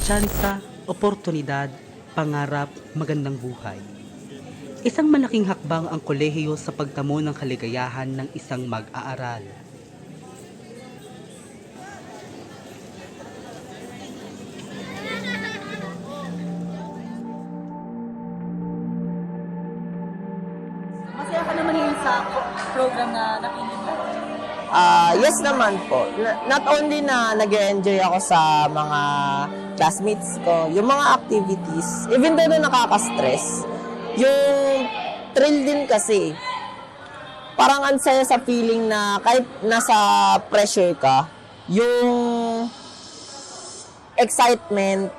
Tsansa, oportunidad, pangarap, magandang buhay. Isang malaking hakbang ang kolehiyo sa pagtamo ng kaligayahan ng isang mag-aaral. Masaya ka naman ngayon sa program na napili mo. Yes naman po. Not only na nag-enjoy ako sa mga classmates ko, yung mga activities, even though na nakaka-stress, yung thrill din kasi. Parang ang saya sa feeling na kahit nasa pressure ka, yung excitement,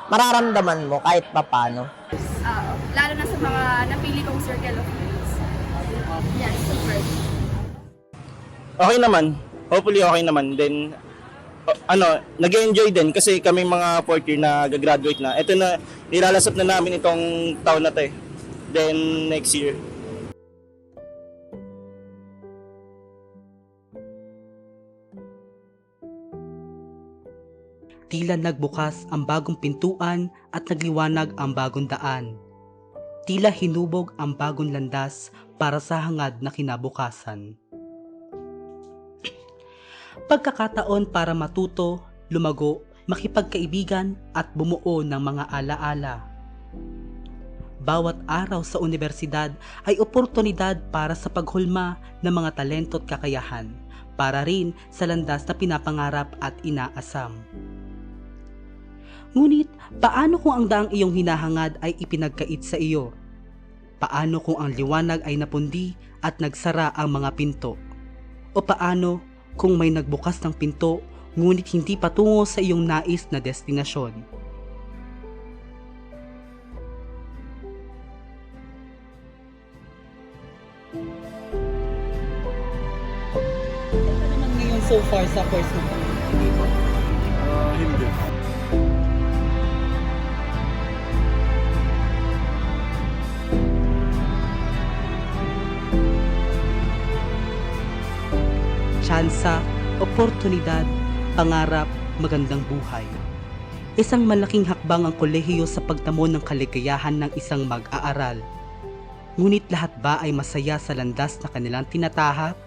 mararamdaman mo kahit papano. Lalo na sa mga napili kong circle of friends. Yes, super. Okay naman. Hopefully okay naman. Then, nag-enjoy din kasi kami mga fourth year na gagraduate na. Ito na, nilalasap na namin itong taon na to eh. Then, next year. Tila nagbukas ang bagong pintuan at nagliwanag ang bagong daan. Tila hinubog ang bagong landas para sa hangad na kinabukasan. Pagkakataon para matuto, lumago, makipagkaibigan at bumuo ng mga alaala. Bawat araw sa universidad ay oportunidad para sa paghulma ng mga talento at kakayahan, para rin sa landas na pinapangarap at inaasam. Ngunit, paano kung ang daang iyong hinahangad ay ipinagkait sa iyo? Paano kung ang liwanag ay napundi at nagsara ang mga pinto? O paano kung may nagbukas ng pinto ngunit hindi patungo sa iyong nais na destinasyon? Ano naman ngayon so far sa course mo? Hindi. Tsansa, oportunidad, pangarap, magandang buhay. Isang malaking hakbang ang kolehiyo sa pagtamo ng kaligayahan ng isang mag-aaral. Ngunit lahat ba ay masaya sa landas na kanilang tinatahak?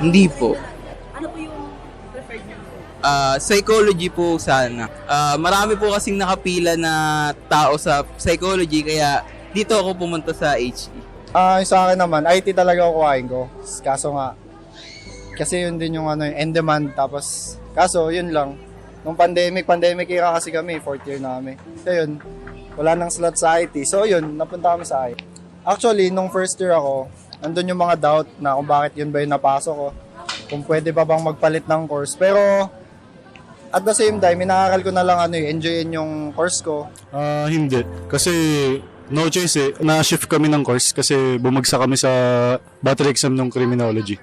Hindi po. Ano po yung preferred niyo? Psychology po sana. Marami po kasing nakapila na tao sa psychology kaya dito ako pumunta sa HE. Sa akin naman, IT talaga kukuhain ko. Kaso nga, kasi yun din yung end demand. Tapos, kaso yun lang. Nung pandemic era kasi kami, fourth year namin. So yun, wala nang slot sa IT. So yun, napunta kami sa IT. Actually, nung first year ako, andun yung mga doubt na kung bakit yun ba yung napasok ko. Kung pwede pa bang magpalit ng course. Pero, at the same time, inaaral ko na lang enjoyin yung course ko. Hindi. Kasi no choice eh. Na-shift kami ng course kasi bumagsak kami sa battery exam ng criminology.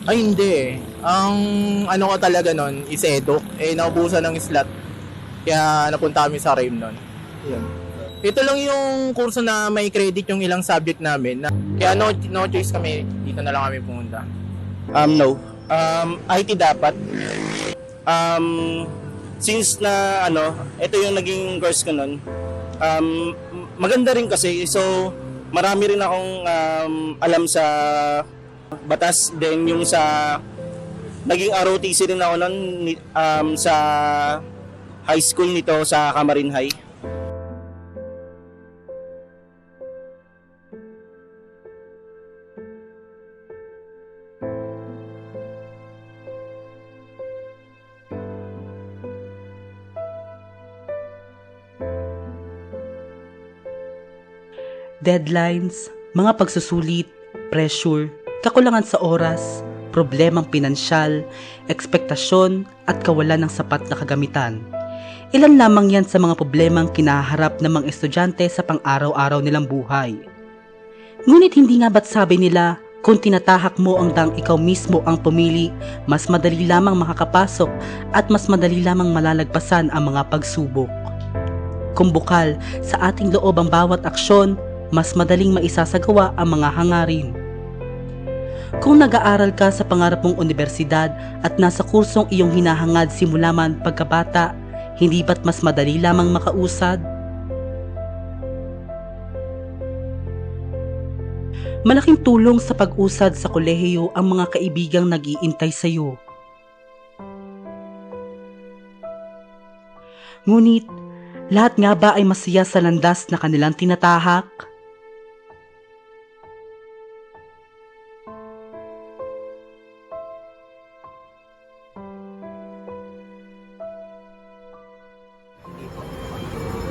Ay, hindi eh. Ang ano ko talaga nun is edo. Naubusan ng slot. Kaya napunta kami sa RAIM nun. Yun. Ito lang yung kurso na may credit yung ilang subject namin. Kaya no choice kami. Dito na lang kami pumunta. No. IT dapat. Since na ito yung naging course ko nun, maganda rin kasi, so marami rin akong alam sa batas, then yung sa naging ROTC rin ako nun sa high school nito sa Camarin High. Deadlines, mga pagsusulit, pressure, kakulangan sa oras, problemang pinansyal, ekspektasyon at kawalan ng sapat na kagamitan. Ilan lamang yan sa mga problemang kinaharap ng mga estudyante sa pang-araw-araw nilang buhay. Ngunit hindi nga ba't sabi nila, kung tinatahak mo ang dang ikaw mismo ang pumili, mas madali lamang makakapasok at mas madali lamang malalagpasan ang mga pagsubok. Kung bukal sa ating loob ang bawat aksyon, mas madaling maisasagawa ang mga hangarin. Kung nag-aaral ka sa pangarap mong universidad at nasa kursong iyong hinahangad simula man pagkabata, hindi ba't mas madali lamang makausad? Malaking tulong sa pag-usad sa kolehiyo ang mga kaibigang nag-iintay sa iyo. Ngunit, lahat nga ba ay masaya sa landas na kanilang tinatahak?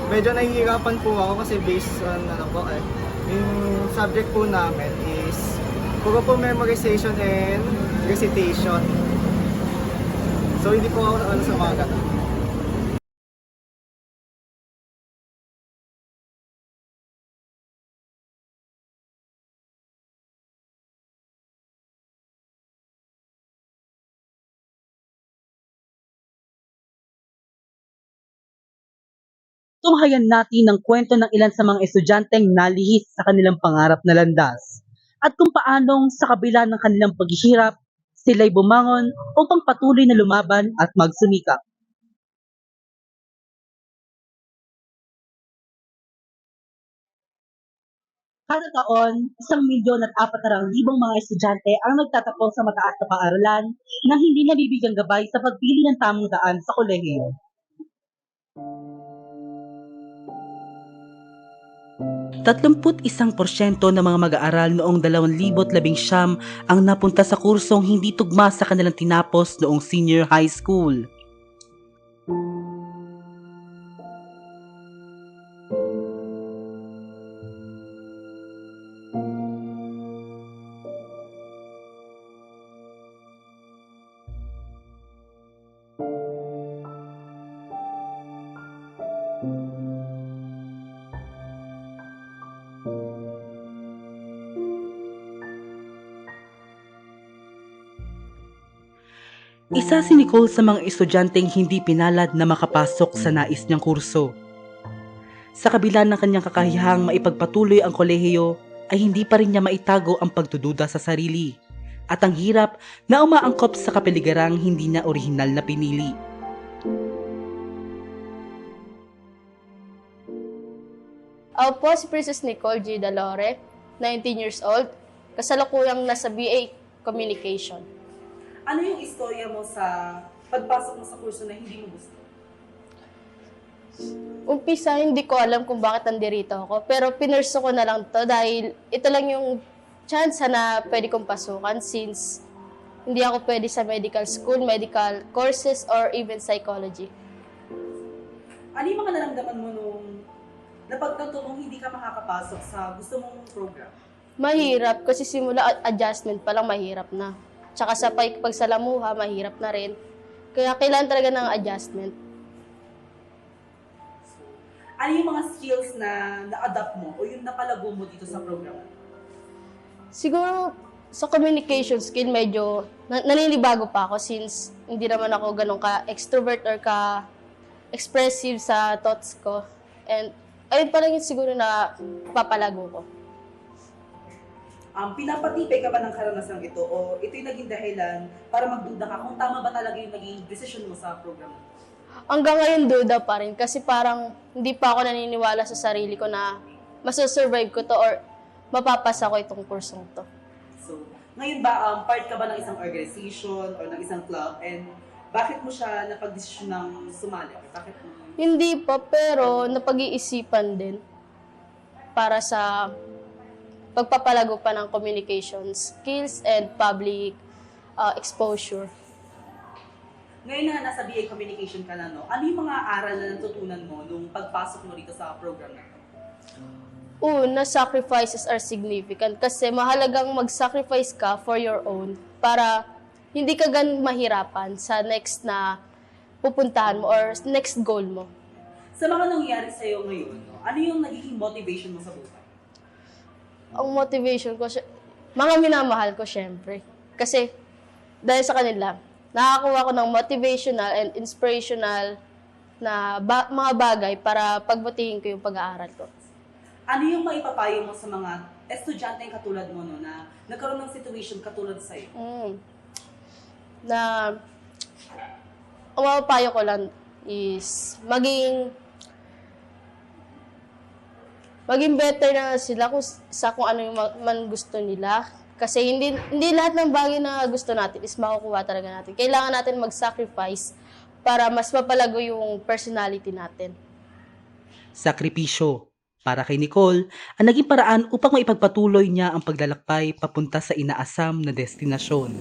Medyo nahihirapan po ako kasi based on yung subject po namin is puro po memorization and recitation. So hindi po ako sa mga ganun. Tunghayan natin ang kwento ng ilan sa mga estudyanteng nalihis sa kanilang pangarap na landas at kung paanong sa kabila ng kanilang paghihirap, sila'y bumangon upang patuloy na lumaban at magsumikap. Kada taon, 1,400,000 mga estudyante ang nagtatapos sa mataas na paaralan na hindi nabibigyang gabay sa pagpili ng tamang daan sa kolehiyo. 31% ng mga mag-aaral noong 2019 ang napunta sa kursong hindi tugma sa kanilang tinapos noong senior high school. Isa si Nicole sa mga estudyanteng hindi pinalad na makapasok sa nais niyang kurso. Sa kabila ng kanyang kakahihang maipagpatuloy ang kolehiyo, ay hindi pa rin niya maitago ang pagdududa sa sarili at ang hirap na umaangkop sa kapaligarang hindi niya orihinal na pinili. Ako po si Princess Nicole G. Dalore, 19 years old, kasalukuyang nasa BA Communication. Ano yung istorya mo sa pagpasok mo sa kurso na hindi mo gusto? Umpisa, hindi ko alam kung bakit nandirito ako, pero pinurso ko na lang to dahil ito lang yung chance na pwede kong pasukan since hindi ako pwede sa medical school, medical courses, or even psychology. Ano yung mga naramdaman mo nung napagtanto mong hindi ka makakapasok sa gusto mong program? Mahirap kasi simula adjustment pa lang mahirap na. Tsaka sa pagsalamuha, mahirap na rin. Kaya kailangan talaga ng adjustment. Ano yung mga skills na na-adapt mo o yung napalago mo dito sa program? Siguro sa communication skill, medyo naninibago pa ako since hindi naman ako ganun ka-extrovert or ka-expressive sa thoughts ko. And ayun pa lang yung siguro na papalago ko. Pinapatibay ka ba ng karanasang ito o ito'y naging dahilan para magduda ka kung tama ba talaga yung naging decision mo sa program? Hanggang ngayon duda pa rin kasi parang hindi pa ako naniniwala sa sarili ko na masasurvive ko to or mapapasa ko itong kursong to. So, ngayon ba part ka ba ng isang organization or ng isang club and bakit mo siya napag-desisyon ng sumali? Bakit mo? Hindi pa, pero napag-iisipan din para sa pagpapalago pa ng communication skills and public exposure. Ngayon na nasa BA Communication ka na, no? Ano yung mga aral na natutunan mo nung pagpasok mo dito sa program na ito? Una, sacrifices are significant kasi mahalagang mag-sacrifice ka for your own para hindi ka gan mahirapan sa next na pupuntahan mo or next goal mo. Sa mga nangyayari sa'yo ngayon, no? Ano yung nagiging motivation mo sa buhay? Ang motivation ko, mga minamahal ko syempre. Kasi dahil sa kanila, nakakuha ko ng motivational and inspirational na mga bagay para pagbutihin ko yung pag-aaral ko. Ano yung maipapayo mo sa mga estudyante katulad mo no, na nagkaroon ng situation katulad sa'yo? Na ang mapapayo ko lang is maging better na sila kung ano yung man gusto nila. Kasi hindi lahat ng bagay na gusto natin is makukuha talaga natin. Kailangan natin mag-sacrifice para mas mapalago yung personality natin. Sakripisyo. Para kay Nicole, ang naging paraan upang maipagpatuloy niya ang paglalakbay papunta sa inaasam na destinasyon.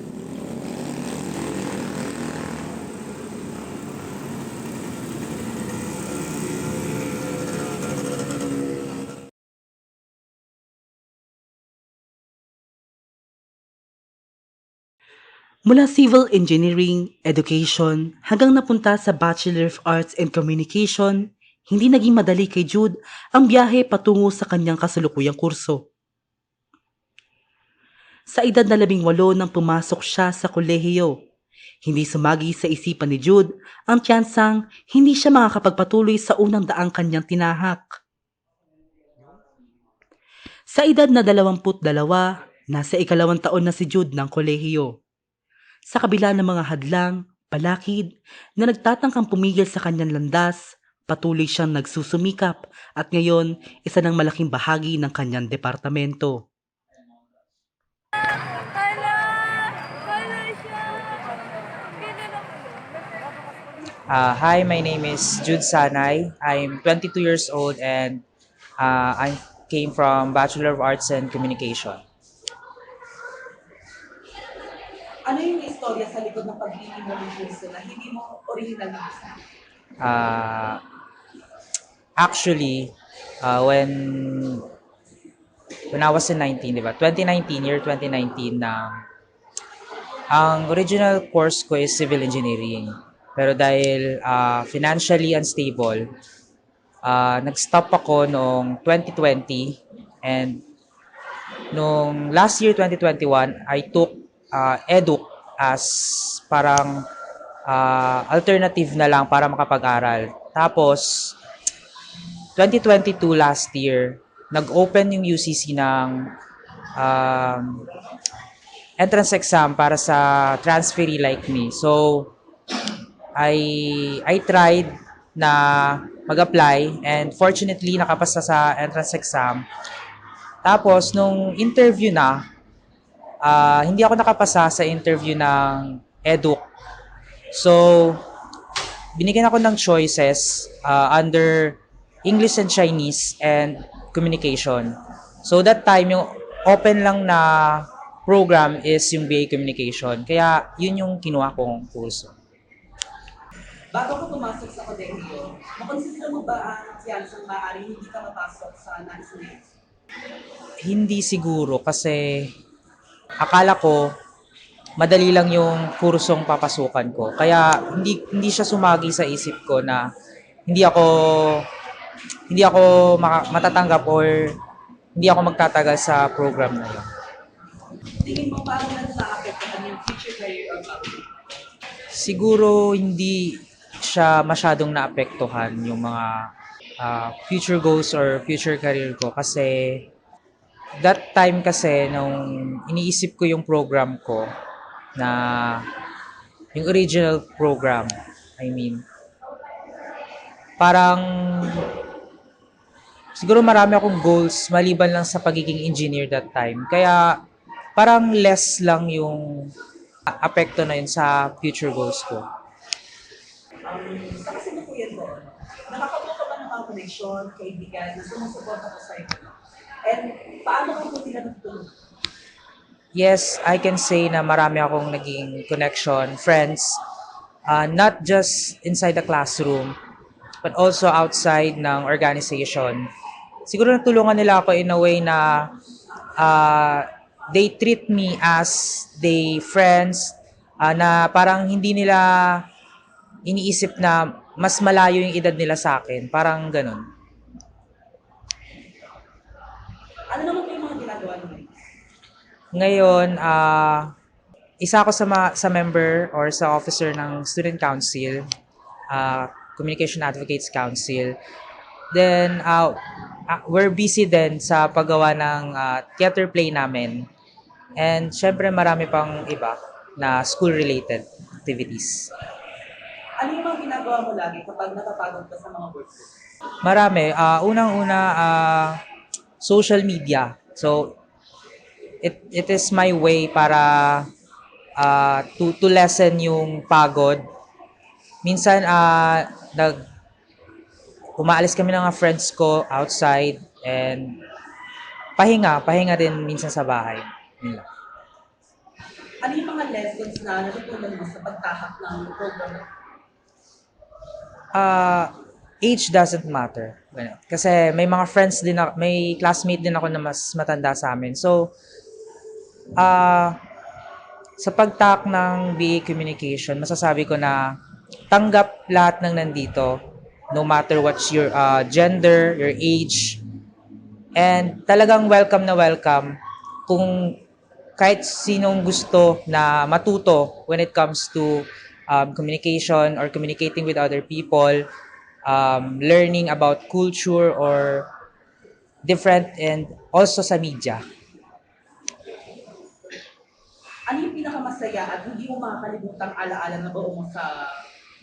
Mula civil engineering, education, hanggang napunta sa Bachelor of Arts and Communication, hindi naging madali kay Jude ang biyahe patungo sa kanyang kasalukuyang kurso. Sa edad na 18 nang pumasok siya sa kolehiyo, hindi sumagi sa isipan ni Jude ang tiyansang hindi siya makakapagpatuloy sa unang daang kanyang tinahak. Sa edad na 22, nasa ikalawang taon na si Jude ng kolehiyo. Sa kabila ng mga hadlang, balakid, na nagtatangkang pumigil sa kanyang landas, patuloy siyang nagsusumikap at ngayon isa ng malaking bahagi ng kanyang departamento. Hi, my name is Jude Sanay. I'm 22 years old and I came from Bachelor of Arts and Communication. Ano yung istorya sa likod ng pagpili mo ng kurso na hindi mo original na gusto? Actually, when I was in 19, di ba? 2019 na ang original course ko is civil engineering. Pero dahil financially unstable, nag-stop ako noong 2020 and noong last year 2021, I took EDUC as parang alternative na lang para makapag-aral. Tapos 2022 last year, nag-open yung UCC ng entrance exam para sa transferee like me. So, I tried na mag-apply and fortunately nakapasa sa entrance exam. Tapos, nung interview na, hindi ako nakapasa sa interview ng EDUC. So, binigyan ako ng choices under English and Chinese and Communication. So that time, yung open lang na program is yung BA Communication. Kaya yun yung kinuha kong kurso. Bago ka pumasok sa kolehiyo, makonsidera mo ba ang tiyansang maaari hindi ka mapasok sa nais mo? Hindi siguro kasi akala ko madali lang yung kursong papasukan ko. Kaya hindi siya sumagi sa isip ko na hindi ako matatanggap or hindi ako magtatagal sa program na yun. Tingin mo paano nasa-apektuhan yung future career or career? Siguro hindi siya masyadong naapektuhan yung mga future goals or future career ko kasi that time kasi nung iniisip ko yung program ko na yung original program, parang siguro marami akong goals maliban lang sa pagiging engineer that time. Kaya parang less lang yung apekto na yun sa future goals ko. Sa kasalukuyan doon, nakakabuo ka ba ng mga connection, kaibigan na sumusuporta ko sa'yo? And paano ka po sila natutulog? Yes, I can say na marami akong naging connection, friends, not just inside the classroom, but also outside ng organization. Siguro natulungan nila ako in a way na they treat me as they friends, na parang hindi nila iniisip na mas malayo yung edad nila sa akin. Parang ganun. Ano naman po yung mga ginagawa nyo? Ngayon, isa ako sa member or sa officer ng Student Council, Communication Advocates Council. Then, we're busy din sa paggawa ng theater play namin. And syempre marami pang iba na school-related activities. Ano yung mga ginagawa mo lagi kapag napapagod ka sa mga work mo? Marami. Unang-una, social media. So, it is my way para to lessen yung pagod. Minsan, umaalis kami ng mga friends ko outside and pahinga din minsan sa bahay. Yun lang. Ano yung mga lessons na natutunan mo sa pagtahak ng program? Age doesn't matter. Ganun. Kasi may mga friends din ako, may classmate din ako na mas matanda sa amin. So, sa pagtak ng BA Communication, masasabi ko na tanggap lahat ng nandito, no matter what's your gender, your age, and talagang welcome na welcome kung kahit sinong gusto na matuto when it comes to communication or communicating with other people, learning about culture or different, and also sa media. Ano yung pinakamasaya at hindi mo makakalimutang alaala na buo mo sa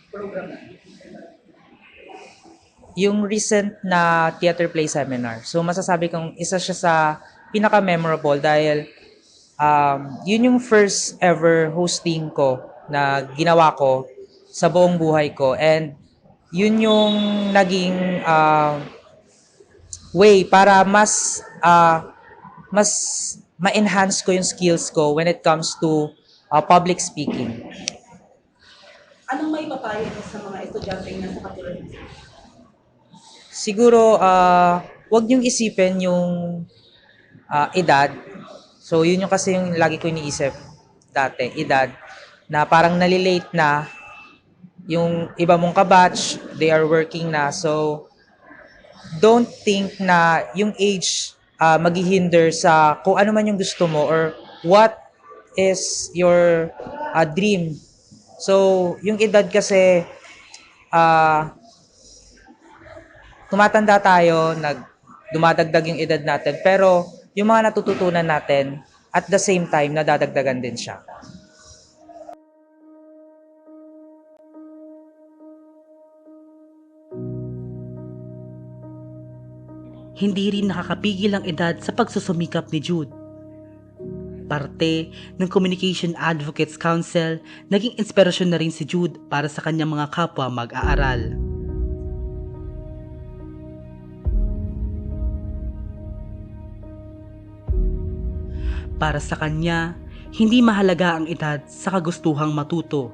program na? Yung recent na theater play seminar. So masasabi kong isa siya sa pinaka-memorable dahil yun yung first ever hosting ko na ginawa ko sa buong buhay ko. And yun yung naging way para mas ma-enhance ko yung skills ko when it comes to public speaking. Anong may papayo mo sa mga estudyante na sa katulad mo? Siguro, wag niyong isipin yung edad. So, yun yung kasi yung lagi ko iniisip dati, edad, na parang nalilate na yung iba mong kabatch, they are working na. So, don't think na yung age maghihinder sa kung ano man yung gusto mo or what is your dream. So, yung edad kasi, tumatanda tayo, dumadagdag yung edad natin, pero yung mga natututunan natin, at the same time, nadadagdagan din siya. Hindi rin nakakapigil ang edad sa pagsusumikap ni Jude. Parte ng Communication Advocates Council, naging inspirasyon na rin si Jude para sa kanyang mga kapwa mag-aaral. Para sa kanya, hindi mahalaga ang edad sa kagustuhang matuto.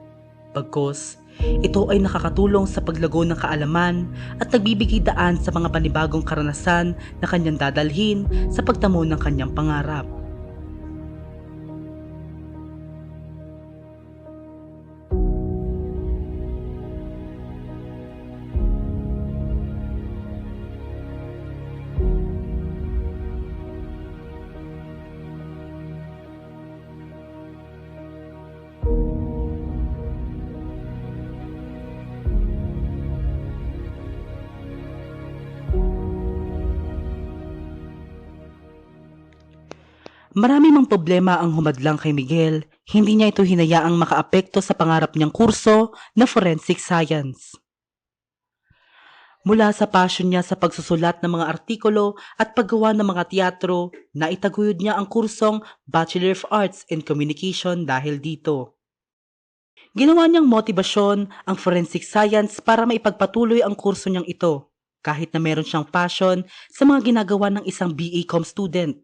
Bagkus, ito ay nakakatulong sa paglago ng kaalaman at nagbibigay daan sa mga panibagong karanasan na kanyang dadalhin sa pagtamo ng kanyang pangarap. Marami mang problema ang humadlang kay Miguel, hindi niya ito hinayaang makaapekto sa pangarap niyang kurso na Forensic Science. Mula sa passion niya sa pagsusulat ng mga artikulo at paggawa ng mga teatro, naitaguyod niya ang kursong Bachelor of Arts in Communication dahil dito. Ginawa niyang motibasyon ang Forensic Science para maipagpatuloy ang kurso niyang ito, kahit na meron siyang passion sa mga ginagawa ng isang BA-Com student.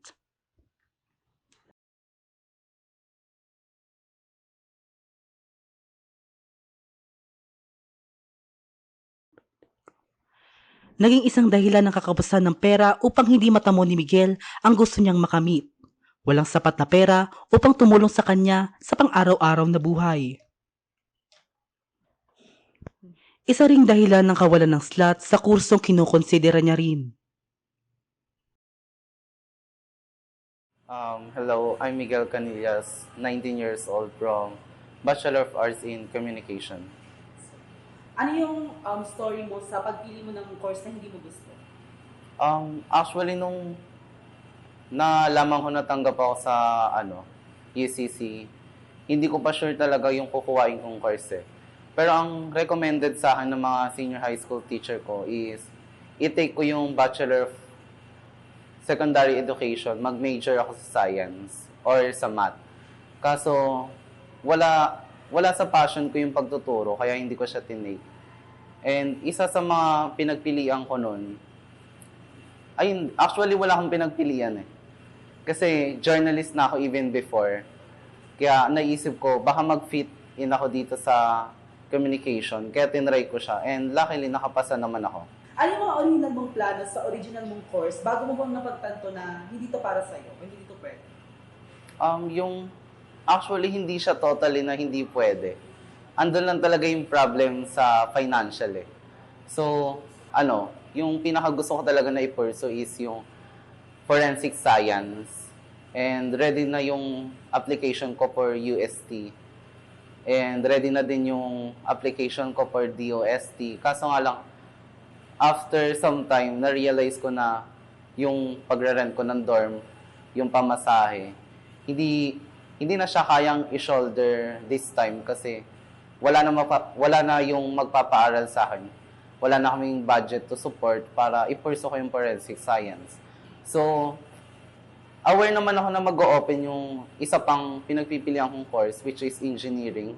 Naging isang dahilan ng kakapusan ng pera upang hindi matamo ni Miguel ang gusto niyang makamit. Walang sapat na pera upang tumulong sa kanya sa pang-araw-araw na buhay. Isa ring dahilan ng kawalan ng slot sa kursong kinukonsidera niya rin. Hello, I'm Miguel Canillas, 19 years old from Bachelor of Arts in Communication. Ano yung story mo sa pagpili mo ng course na hindi mo gusto? Actually, nung nalaman ko natanggap ako sa UCC, hindi ko pa sure talaga yung kukuhain kong course eh. Pero ang recommended sa akin ng mga senior high school teacher ko is i-take ko yung Bachelor of Secondary Education, mag-major ako sa science or sa math. Kaso wala sa passion ko yung pagtuturo, kaya hindi ko siya tinake. And isa sa mga pinagpilian ko nun, actually wala akong pinagpilian eh. Kasi journalist na ako even before. Kaya naisip ko, baka mag-fit in ako dito sa communication. Kaya tinry ko siya. And luckily, nakapasa naman ako. Ano yung mga original mong plano sa original mong course bago mo bang napagtanto na hindi to para sa'yo o hindi to pwede? Actually, hindi siya totally na hindi pwede. Andun lang talaga yung problem sa financial eh. So, yung pinakagusto ko talaga na i-pursue is yung forensic science. And ready na yung application ko for UST. And ready na din yung application ko for DOST. Kaso nga lang, after some time, na-realize ko na yung pagre-rent ko ng dorm, yung pamasahe, hindi na siya kayang i-shoulder this time kasi wala na yung magpapaaral sa akin. Wala na kaming budget to support para i-pursue ko yung forensic science. So, aware naman ako na mag-o-open yung isa pang pinagpipilian kong course, which is engineering.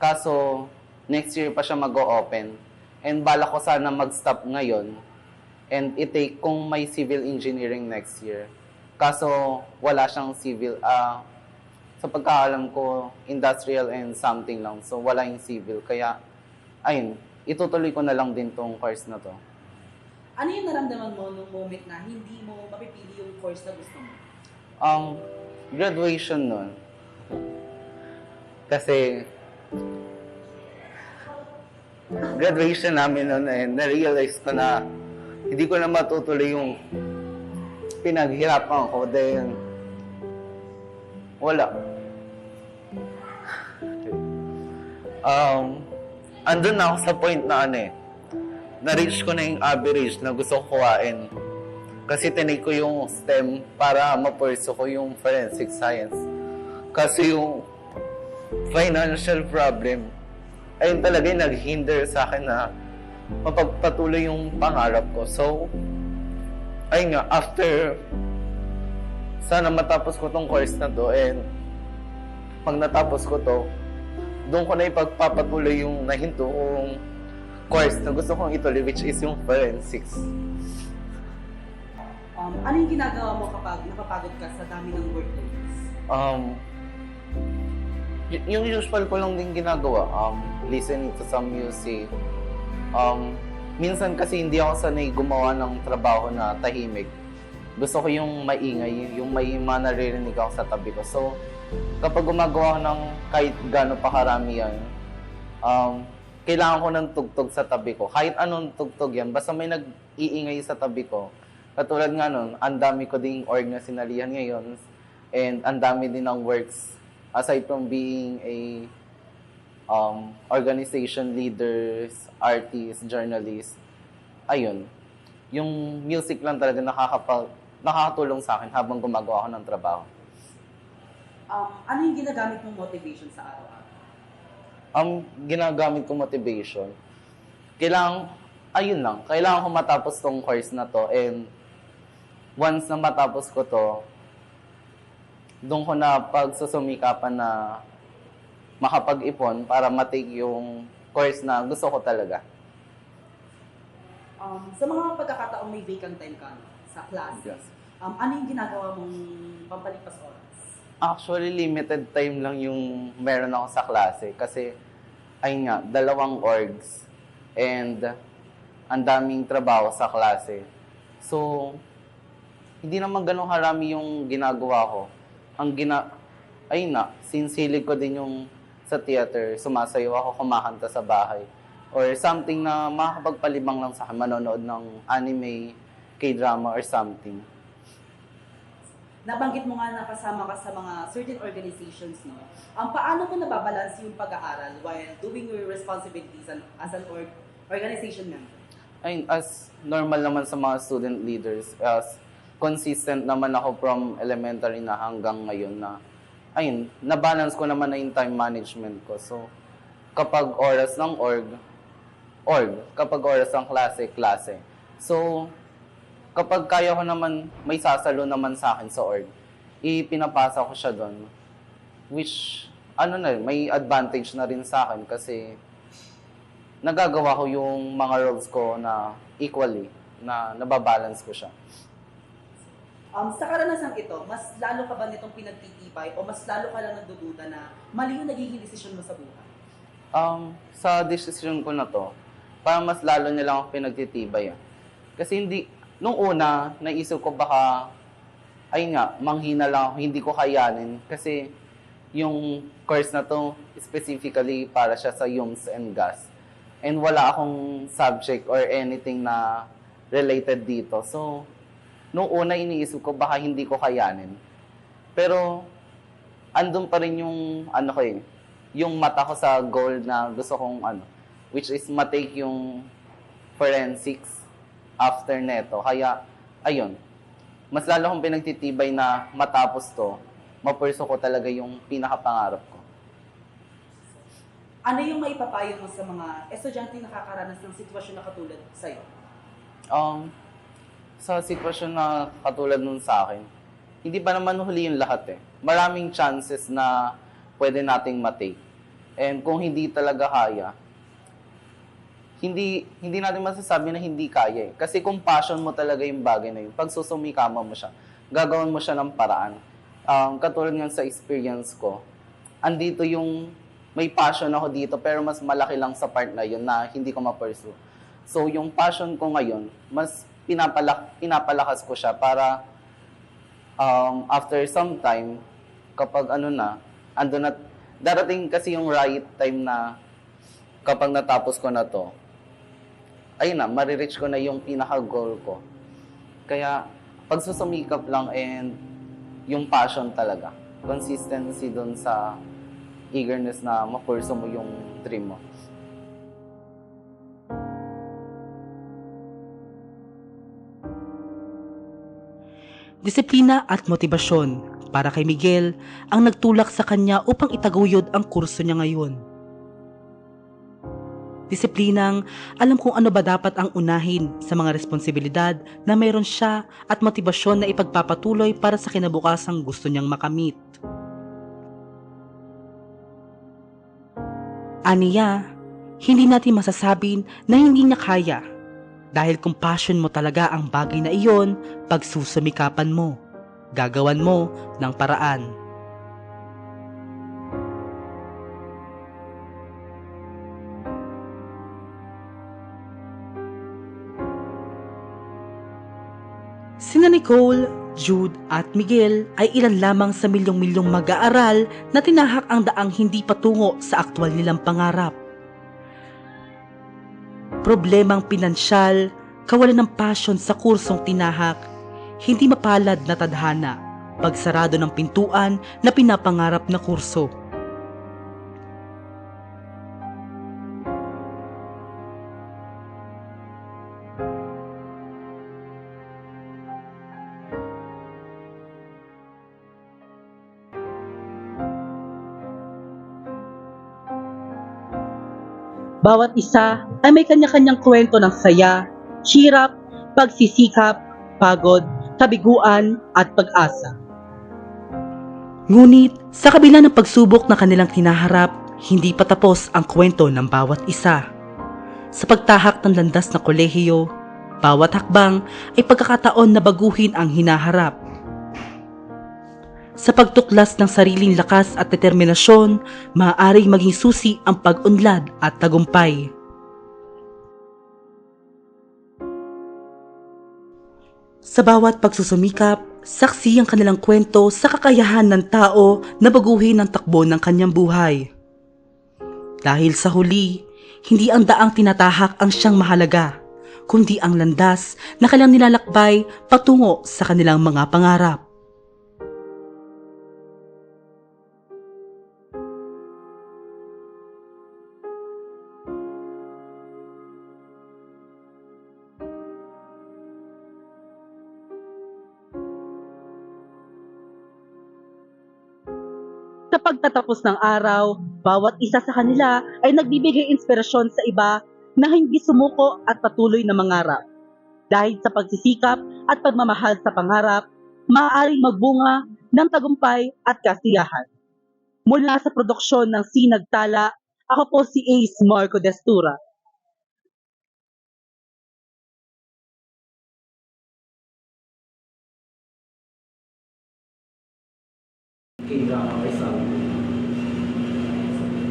Kaso, next year pa siya mag-o-open. And bala ko sana mag-stop ngayon and i-take kung may civil engineering next year. Kaso, wala siyang civil. Sa pagkaalam ko, industrial and something lang. So, wala yung civil. Kaya, ayun, itutuloy ko na lang din tong course na to. Ano yung naramdaman mo nung moment na hindi mo mapipili yung course na gusto mo? Graduation nun. Kasi, graduation namin nun eh, na-realize ko na hindi ko na matutuloy yung pinaghirapan ko dahil wala. Andun na ako sa point na na-reach ko na yung average na gusto ko kuhain. Kasi tinake ko yung STEM para ma-pursue ko yung forensic science. Kasi yung financial problem, ayun talaga yung nag-hinder sa akin na mapagpatuloy yung pangarap ko. So, ayun nga, after sana matapos ko tong course na to and pag natapos ko to, doon ko na ipagpapatuloy yung nahinto kong course na gusto kong ituloy, which is yung forensics. Ano yung ginagawa mo kapag napapagod ka sa dami ng workloads? Yung usual ko lang din ginagawa, listening to some music. Minsan kasi hindi ako sanay gumawa ng trabaho na tahimik. Gusto ko yung maingay, yung may naririnig ako sa tabi ko. So, kapag gumagawa ko ng kahit gaano pa karami yan, kailangan ko ng tugtog sa tabi ko. Kahit anong tugtog yan, basta may nag-iingay sa tabi ko. Katulad nga nun, ang dami ko ding org na sinalihan ngayon and ang dami din ng works aside from being a organization leaders, artist, journalist. Ayun, yung music lang talaga nakakatulong sa akin habang gumagawa ako ng trabaho. Ano yung ginagamit mong motivation sa araw-araw? Ginagamit kong motivation, kailangan ko matapos tong course na to and once na matapos ko to, doon ko na pagsusumikapan na makapag-ipon para matake yung course na gusto ko talaga. Sa mga pagkakataong may vacant time ka sa classes, ano yung ginagawa mong pampalipas oras? Actually, limited time lang yung meron ako sa klase kasi ayun nga, 2 orgs and ang daming trabaho sa klase. So, hindi naman ganun karami yung ginagawa ko. Ayun na, since hilig ko din yung sa theater, sumasayaw ako, kumakanta sa bahay. Or something na makakapagpalibang lang sa akin, manonood ng anime, K-drama, or something. Nabanggit mo nga na kasama ka sa mga certain organizations, no? Paano mo nababalance yung pag-aaral while doing your responsibilities as an organization member? ayun, as normal naman sa mga student leaders, as consistent naman ako from elementary na hanggang ngayon na, ayun, na-balance ko naman na yung time management ko. So, kapag oras ng org, kapag oras ng klase, klase. So, kapag kaya ko naman, may sasalo naman sa akin sa org, ipinapasa ko siya doon. Which, may advantage na rin sa akin kasi nagagawa ko yung mga roles ko na equally, na nababalance ko siya. Sa karanasang ito, mas lalo ka ba nitong pinagtitibay o mas lalo ka lang nagdududa na mali yung nagiging desisyon mo sa buhay? Sa decision ko na to, parang mas lalo niya lang ako pinagtitibay. Kasi nung una, naisip ko baka, manghina lang ako, hindi ko kayanin. Kasi yung course na to, specifically para siya sa Humes and Gas. And wala akong subject or anything na related dito. So, nung una iniisip ko baka hindi ko kayanin. Pero, andun pa rin yung, yung mata ko sa goal na gusto kong, which is matake yung forensics after neto. Kaya, ayun, mas lalo akong pinagtitibay na matapos to, mapurso ko talaga yung pinakapangarap ko. Ano yung maipapayo mo sa mga estudyante nakakaranas ng sitwasyon na katulad sa'yo? Sa sitwasyon na katulad nun sa akin, hindi pa naman huli yung lahat eh. Maraming chances na pwede nating matake. And kung hindi talaga kaya, hindi natin masasabi na hindi kaya eh. Kasi kung passion mo talaga yung bagay na yun, pag susumikama mo siya, gagawin mo siya ng paraan. Katulad nga sa experience ko, andito yung may passion ako dito pero mas malaki lang sa part na yun na hindi ko ma-pursue. So yung passion ko ngayon, mas pinapalakas ko siya para after some time, kapag darating kasi yung right time na kapag natapos ko na to, marireach ko na yung pinaka-goal ko. Kaya, pagsusumikap lang and yung passion talaga. Consistency dun sa eagerness na mapurso mo yung dream mo. Disiplina at motibasyon para kay Miguel ang nagtulak sa kanya upang itaguyod ang kurso niya ngayon. Disiplinang alam kung ano ba dapat ang unahin sa mga responsibilidad na mayroon siya at motibasyon na ipagpapatuloy para sa kinabukasang gusto niyang makamit. Aniya, hindi natin masasabing na hindi niya kaya dahil kung passion mo talaga ang bagay na iyon, pagsusumikapan mo, gagawan mo ng paraan. Sina Nicole, Jude at Miguel ay ilan lamang sa milyong-milyong mag-aaral na tinahak ang daang hindi patungo sa aktwal nilang pangarap. Problemang pinansyal, kawalan ng passion sa kursong tinahak, hindi mapalad na tadhana, pagsarado ng pintuan na pinapangarap na kurso. Bawat isa ay may kanya-kanyang kwento ng saya, hirap, pagsisikap, pagod, kabiguan at pag-asa. Ngunit sa kabila ng pagsubok na kanilang tinaharap, hindi pa tapos ang kwento ng bawat isa. Sa pagtahak ng landas na kolehiyo, bawat hakbang ay pagkakataon na baguhin ang hinaharap. Sa pagtuklas ng sariling lakas at determinasyon, maaaring maging susi ang pag-unlad at tagumpay. Sa bawat pagsusumikap, saksi ang kanilang kwento sa kakayahan ng tao na baguhin ang takbo ng kanyang buhay. Dahil sa huli, hindi ang daang tinatahak ang siyang mahalaga, kundi ang landas na kanilang nilalakbay patungo sa kanilang mga pangarap. Sa pagtatapos ng araw, bawat isa sa kanila ay nagbibigay inspirasyon sa iba na hindi sumuko at patuloy na mangarap. Dahil sa pagsisikap at pagmamahal sa pangarap, maaaring magbunga ng tagumpay at kasiyahan. Mula sa produksyon ng Sinagtala, ako po si Ace Marco Destura.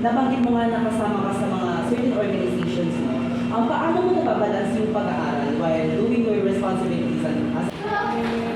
Nabanggit mo nga na kasama ka sa mga certain organizations mo. Paano mo nababalance yung pag-aaral while doing your responsibilities as